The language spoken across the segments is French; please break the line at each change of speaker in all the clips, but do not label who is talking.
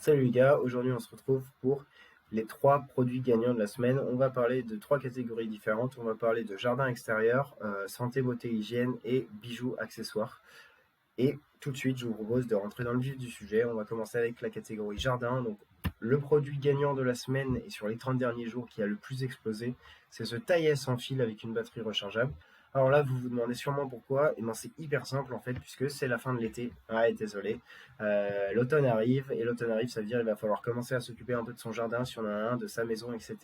Salut les gars, aujourd'hui on se retrouve pour les 3 produits gagnants de la semaine. On va parler de 3 catégories différentes. On va parler de jardin extérieur, santé, beauté, hygiène et bijoux, accessoires. Et tout de suite, je vous propose de rentrer dans le vif du sujet. On va commencer avec la catégorie jardin. Donc, le produit gagnant de la semaine et sur les 30 derniers jours qui a le plus explosé, c'est ce taillet sans fil avec une batterie rechargeable. Alors là, vous vous demandez sûrement pourquoi. Et bien, c'est hyper simple en fait, puisque c'est la fin de l'été. Ouais, désolé. L'automne arrive, et l'automne arrive, ça veut dire qu'il va falloir commencer à s'occuper un peu de son jardin, si on en a un, de sa maison, etc.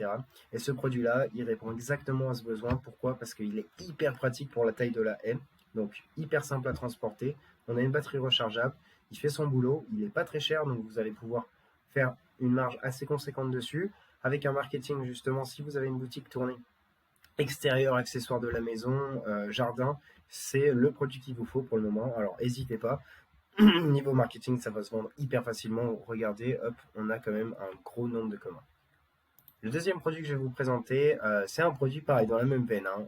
Et ce produit-là, il répond exactement à ce besoin. Pourquoi? Parce qu'il est hyper pratique pour la taille de la haie. Donc, hyper simple à transporter. On a une batterie rechargeable, il fait son boulot, il n'est pas très cher, donc vous allez pouvoir faire une marge assez conséquente dessus. Avec un marketing, justement, si vous avez une boutique tournée extérieur, accessoires de la maison, jardin, c'est le produit qu'il vous faut pour le moment. Alors, n'hésitez pas. Niveau marketing, ça va se vendre hyper facilement. Regardez, hop, on a quand même un gros nombre de commandes. Le deuxième produit que je vais vous présenter, c'est un produit pareil dans la même veine, hein.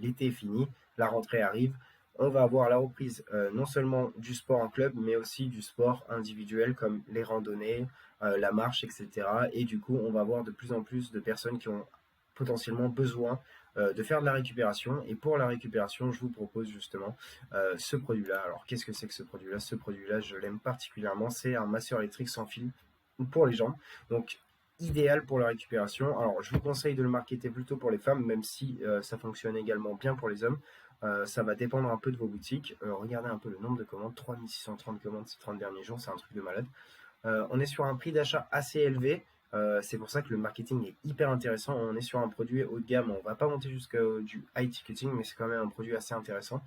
L'été est fini, la rentrée arrive. On va avoir la reprise non seulement du sport en club, mais aussi du sport individuel comme les randonnées, la marche, etc. Et du coup, on va avoir de plus en plus de personnes qui ont potentiellement besoin de faire de la récupération. Et pour la récupération, je vous propose justement ce produit-là. Alors, qu'est-ce que c'est que ce produit-là? Ce produit-là, je l'aime particulièrement. C'est un masseur électrique sans fil pour les jambes. Donc, idéal pour la récupération. Alors, je vous conseille de le marketer plutôt pour les femmes, même si ça fonctionne également bien pour les hommes. Ça va dépendre un peu de vos boutiques. Regardez un peu le nombre de commandes, 3630 commandes ces 30 derniers jours, c'est un truc de malade. On est sur un prix d'achat assez élevé. C'est pour ça que le marketing est hyper intéressant. On est sur un produit haut de gamme. On ne va pas monter jusqu'à du high ticketing, mais c'est quand même un produit assez intéressant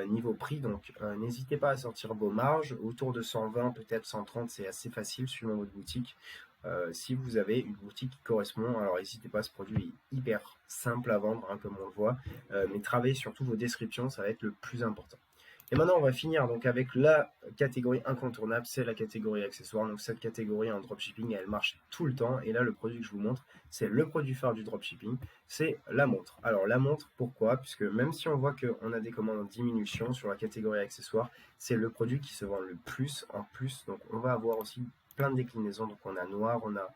niveau prix. Donc, n'hésitez pas à sortir vos marges. Autour de 120, peut-être 130, c'est assez facile suivant votre boutique. Si vous avez une boutique qui correspond, alors n'hésitez pas, ce produit est hyper simple à vendre, hein, comme on le voit, mais travaillez surtout vos descriptions, ça va être le plus important. Et maintenant, on va finir donc avec la catégorie incontournable, c'est la catégorie accessoires. Donc cette catégorie en dropshipping, elle marche tout le temps. Et là, le produit que je vous montre, c'est le produit phare du dropshipping, c'est la montre. Alors la montre, pourquoi? Puisque même si on voit qu'on a des commandes en diminution sur la catégorie accessoires, c'est le produit qui se vend le plus en plus. Donc on va avoir aussi plein de déclinaisons. Donc on a noir, on a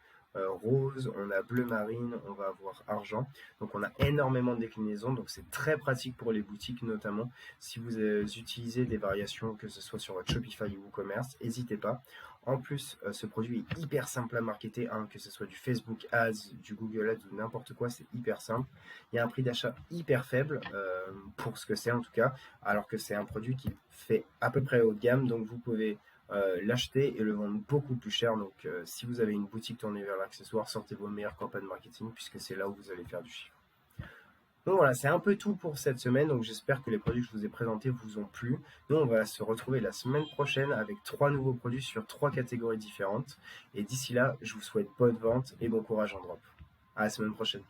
rose, on a bleu marine, on va avoir argent. Donc on a énormément de déclinaisons. Donc c'est très pratique pour les boutiques notamment. Si vous utilisez des variations, que ce soit sur votre Shopify ou WooCommerce, n'hésitez pas. En plus, ce produit est hyper simple à marketer, hein, que ce soit du Facebook Ads, du Google Ads ou n'importe quoi, c'est hyper simple. Il y a un prix d'achat hyper faible pour ce que c'est en tout cas, alors que c'est un produit qui fait à peu près haut de gamme, donc vous pouvez l'acheter et le vendre beaucoup plus cher. Donc si vous avez une boutique tournée vers l'accessoire, sortez vos meilleures campagnes marketing puisque c'est là où vous allez faire du chiffre. Donc voilà, c'est un peu tout pour cette semaine. Donc j'espère que les produits que je vous ai présentés vous ont plu. Nous, on va se retrouver la semaine prochaine avec 3 nouveaux produits sur 3 catégories différentes. Et d'ici là, je vous souhaite bonne vente et bon courage en drop. À la semaine prochaine.